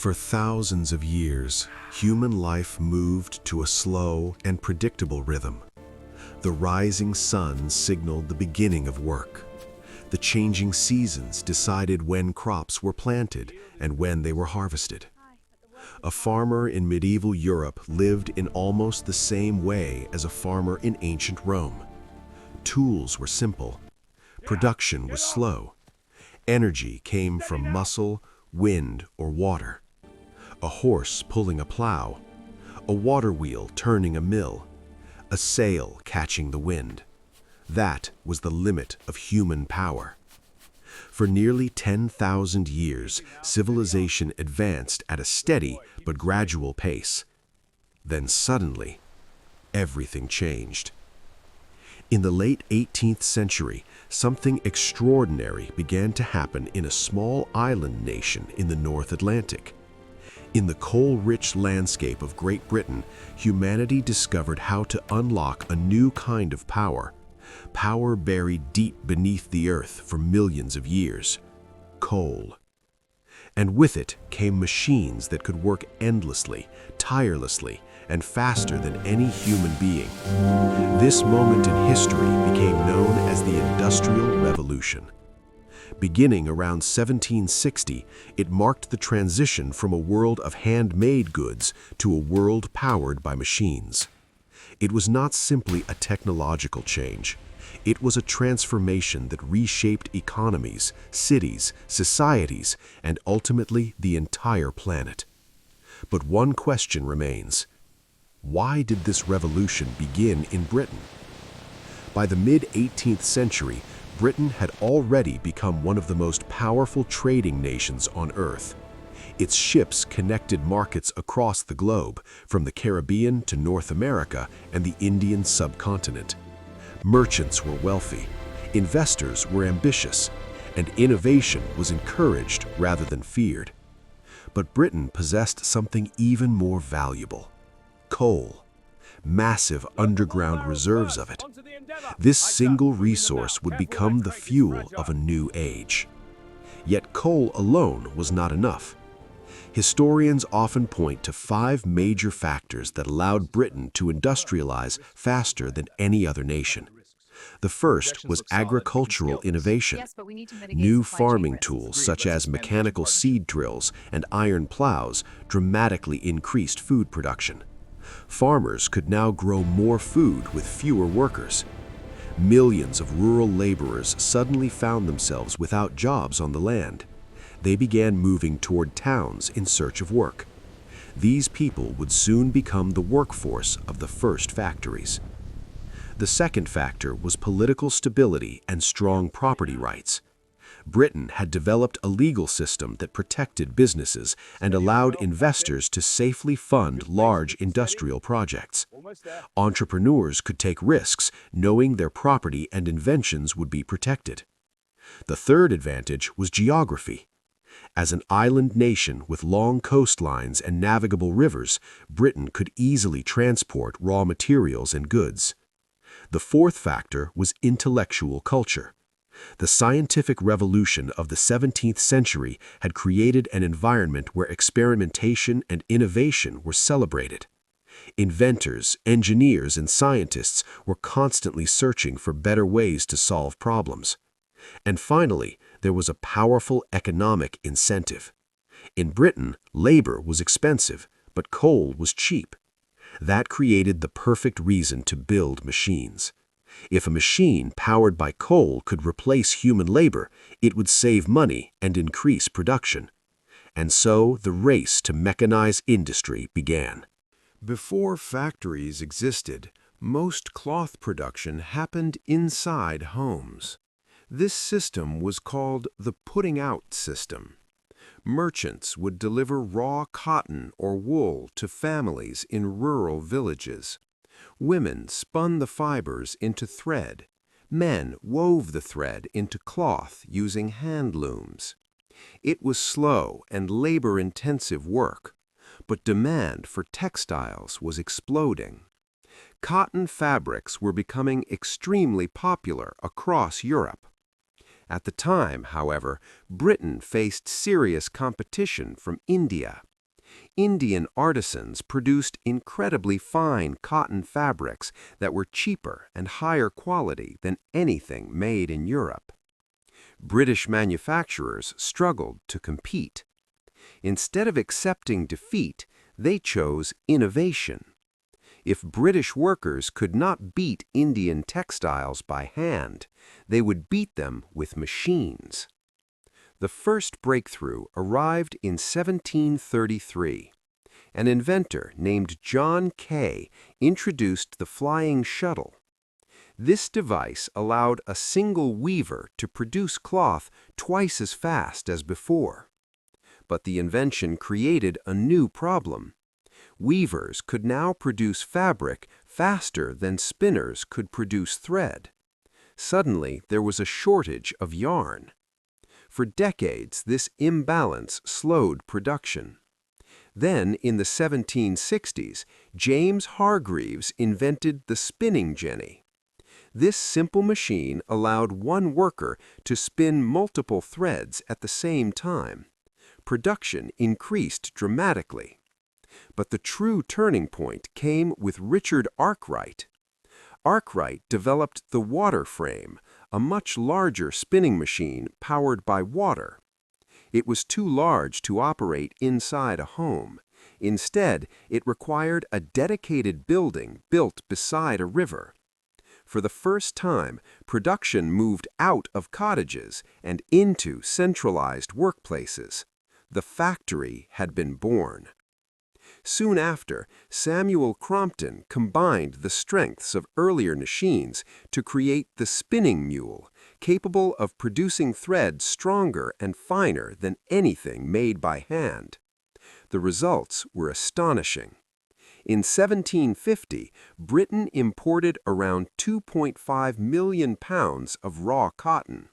For thousands of years, human life moved to a slow and predictable rhythm. The rising sun signaled the beginning of work. The changing seasons decided when crops were planted and when they were harvested. A farmer in medieval Europe lived in almost the same way as a farmer in ancient Rome. Tools were simple. Production was slow. Energy came from muscle, wind, or water. A horse pulling a plow, a water wheel turning a mill, a sail catching the wind. That was the limit of human power. For nearly 10,000 years, civilization advanced at a steady but gradual pace. Then suddenly, everything changed. In the late 18th century, something extraordinary began to happen in a small island nation in the North Atlantic. In the coal-rich landscape of Great Britain, humanity discovered how to unlock a new kind of power buried deep beneath the earth for millions of years: coal. And with it came machines that could work endlessly, tirelessly, and faster than any human being. This moment in history became known as the Industrial Revolution. Beginning around 1760, it marked the transition from a world of handmade goods to a world powered by machines. It was not simply a technological change. It was a transformation that reshaped economies, cities, societies, and ultimately the entire planet. But one question remains: why did this revolution begin in Britain? By the mid-18th century, Britain had already become one of the most powerful trading nations on Earth. Its ships connected markets across the globe, from the Caribbean to North America and the Indian subcontinent. Merchants were wealthy, investors were ambitious, and innovation was encouraged rather than feared. But Britain possessed something even more valuable: coal. Massive underground reserves of it. This single resource would become the fuel of a new age. Yet coal alone was not enough. Historians often point to 5 major factors that allowed Britain to industrialize faster than any other nation. The first was agricultural innovation. New farming tools such as mechanical seed drills and iron plows dramatically increased food production. Farmers could now grow more food with fewer workers. Millions of rural laborers suddenly found themselves without jobs on the land. They began moving toward towns in search of work. These people would soon become the workforce of the first factories. The second factor was political stability and strong property rights. Britain had developed a legal system that protected businesses and allowed investors to safely fund large industrial projects. Entrepreneurs could take risks, knowing their property and inventions would be protected. The third advantage was geography. As an island nation with long coastlines and navigable rivers, Britain could easily transport raw materials and goods. The fourth factor was intellectual culture. The scientific revolution of the 17th century had created an environment where experimentation and innovation were celebrated. Inventors, engineers, and scientists were constantly searching for better ways to solve problems. And finally, there was a powerful economic incentive. In Britain, labor was expensive, but coal was cheap. That created the perfect reason to build machines. If a machine powered by coal could replace human labor, it would save money and increase production. And so the race to mechanize industry began. Before factories existed, most cloth production happened inside homes. This system was called the putting out system. Merchants would deliver raw cotton or wool to families in rural villages. Women spun the fibers into thread. Men wove the thread into cloth using hand looms. It was slow and labor-intensive work, but demand for textiles was exploding. Cotton fabrics were becoming extremely popular across Europe. At the time, however, Britain faced serious competition from India, Indian artisans produced incredibly fine cotton fabrics that were cheaper and higher quality than anything made in Europe. British manufacturers struggled to compete. Instead of accepting defeat, they chose innovation. If British workers could not beat Indian textiles by hand, they would beat them with machines. The first breakthrough arrived in 1733. An inventor named John Kay introduced the Flying Shuttle. This device allowed a single weaver to produce cloth twice as fast as before. But the invention created a new problem. Weavers could now produce fabric faster than spinners could produce thread. Suddenly, there was a shortage of yarn. For decades, this imbalance slowed production. Then, in the 1760s, James Hargreaves invented the spinning jenny. This simple machine allowed one worker to spin multiple threads at the same time. Production increased dramatically. But the true turning point came with Richard Arkwright. Arkwright developed the water frame, a much larger spinning machine powered by water. It was too large to operate inside a home. Instead, it required a dedicated building built beside a river. For the first time, production moved out of cottages and into centralized workplaces. The factory had been born. Soon after, Samuel Crompton combined the strengths of earlier machines to create the spinning mule, capable of producing thread stronger and finer than anything made by hand. The results were astonishing. In 1750, Britain imported around 2.5 million pounds of raw cotton.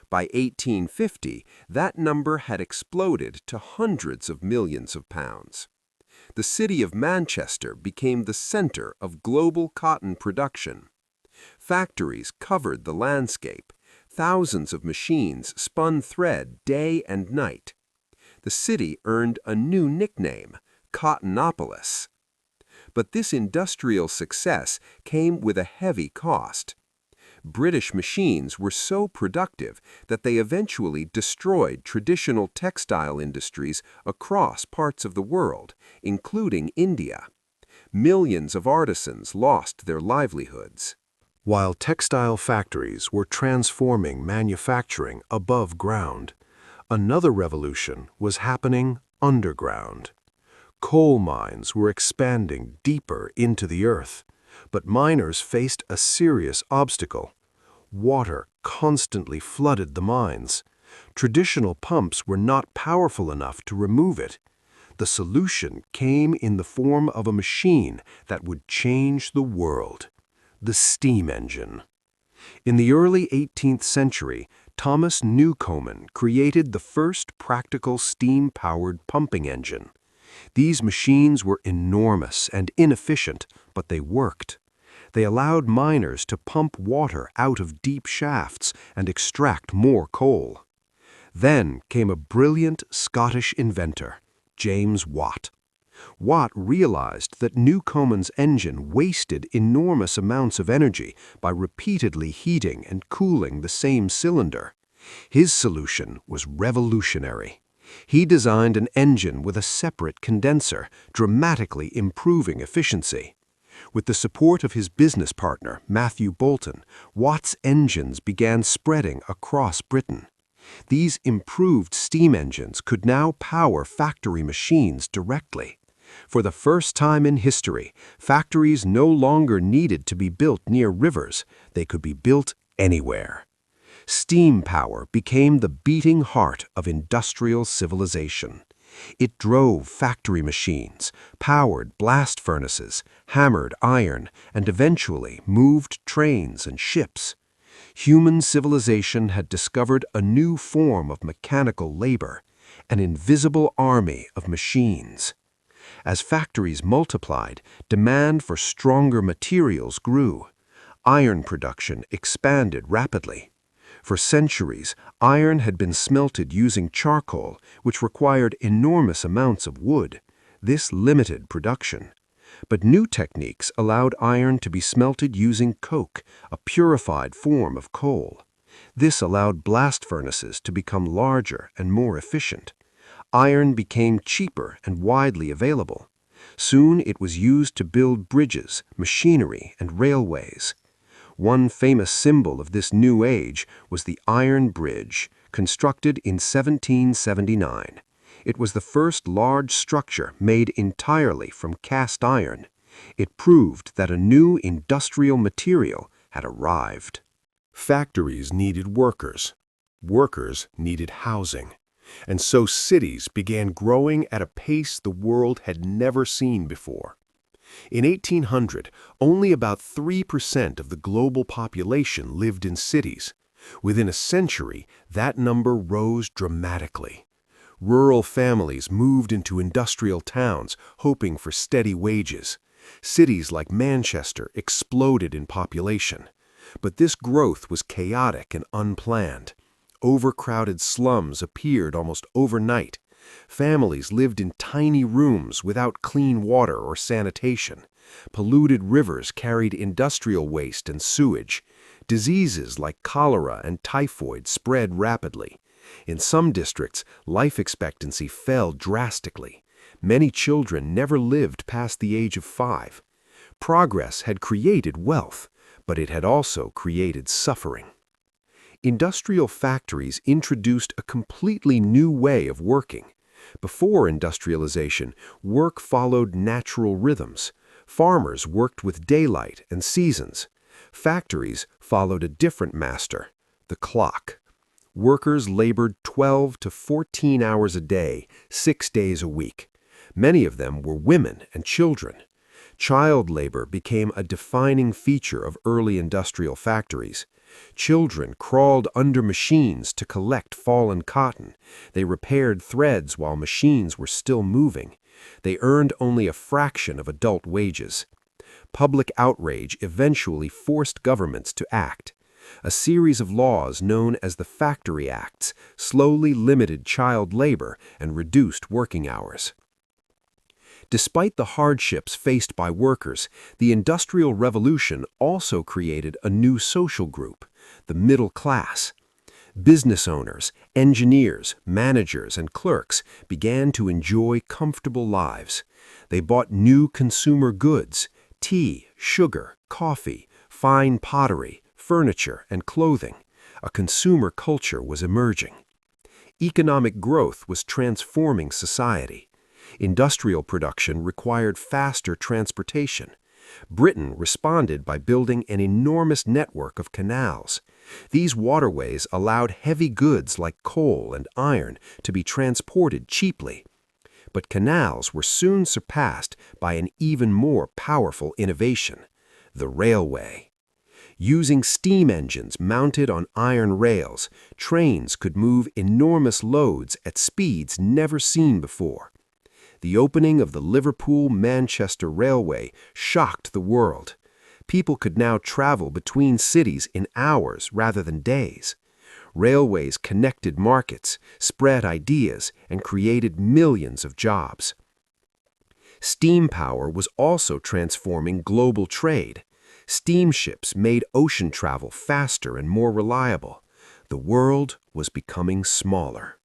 By 1850, that number had exploded to hundreds of millions of pounds. The city of Manchester became the center of global cotton production. Factories covered the landscape. Thousands of machines spun thread day and night. The city earned a new nickname, Cottonopolis. But this industrial success came with a heavy cost. British machines were so productive that they eventually destroyed traditional textile industries across parts of the world, including India. Millions of artisans lost their livelihoods. While textile factories were transforming manufacturing above ground, another revolution was happening underground. Coal mines were expanding deeper into the earth, but miners faced a serious obstacle. Water constantly flooded the mines. Traditional pumps were not powerful enough to remove it. The solution came in the form of a machine that would change the world: the steam engine. In the early 18th century, Thomas Newcomen created the first practical steam-powered pumping engine. These machines were enormous and inefficient, but they worked. They allowed miners to pump water out of deep shafts and extract more coal. Then came a brilliant Scottish inventor, James Watt. Watt realized that Newcomen's engine wasted enormous amounts of energy by repeatedly heating and cooling the same cylinder. His solution was revolutionary. He designed an engine with a separate condenser, dramatically improving efficiency. With the support of his business partner, Matthew Boulton, Watt's engines began spreading across Britain. These improved steam engines could now power factory machines directly. For the first time in history, factories no longer needed to be built near rivers. They could be built anywhere. Steam power became the beating heart of industrial civilization. It drove factory machines, powered blast furnaces, hammered iron, and eventually moved trains and ships. Human civilization had discovered a new form of mechanical labor, an invisible army of machines. As factories multiplied, demand for stronger materials grew. Iron production expanded rapidly. For centuries, iron had been smelted using charcoal, which required enormous amounts of wood. This limited production. But new techniques allowed iron to be smelted using coke, a purified form of coal. This allowed blast furnaces to become larger and more efficient. Iron became cheaper and widely available. Soon it was used to build bridges, machinery, and railways. One famous symbol of this new age was the Iron Bridge, constructed in 1779. It was the first large structure made entirely from cast iron. It proved that a new industrial material had arrived. Factories needed workers. Workers needed housing. And so cities began growing at a pace the world had never seen before. In 1800, only about 3% of the global population lived in cities. Within a century, that number rose dramatically. Rural families moved into industrial towns, hoping for steady wages. Cities like Manchester exploded in population. But this growth was chaotic and unplanned. Overcrowded slums appeared almost overnight. Families lived in tiny rooms without clean water or sanitation. Polluted rivers carried industrial waste and sewage. Diseases like cholera and typhoid spread rapidly. In some districts, life expectancy fell drastically. Many children never lived past the age of 5. Progress had created wealth, but it had also created suffering. Industrial factories introduced a completely new way of working. Before industrialization, work followed natural rhythms. Farmers worked with daylight and seasons. Factories followed a different master, the clock. Workers labored 12 to 14 hours a day, 6 days a week. Many of them were women and children. Child labor became a defining feature of early industrial factories. Children crawled under machines to collect fallen cotton. They repaired threads while machines were still moving. They earned only a fraction of adult wages. Public outrage eventually forced governments to act. A series of laws known as the Factory Acts slowly limited child labor and reduced working hours. Despite the hardships faced by workers, the Industrial Revolution also created a new social group, the middle class. Business owners, engineers, managers, and clerks began to enjoy comfortable lives. They bought new consumer goods, tea, sugar, coffee, fine pottery, furniture, and clothing. A consumer culture was emerging. Economic growth was transforming society. Industrial production required faster transportation. Britain responded by building an enormous network of canals. These waterways allowed heavy goods like coal and iron to be transported cheaply. But canals were soon surpassed by an even more powerful innovation, the railway. Using steam engines mounted on iron rails, trains could move enormous loads at speeds never seen before. The opening of the Liverpool-Manchester Railway shocked the world. People could now travel between cities in hours rather than days. Railways connected markets, spread ideas, and created millions of jobs. Steam power was also transforming global trade. Steamships made ocean travel faster and more reliable. The world was becoming smaller.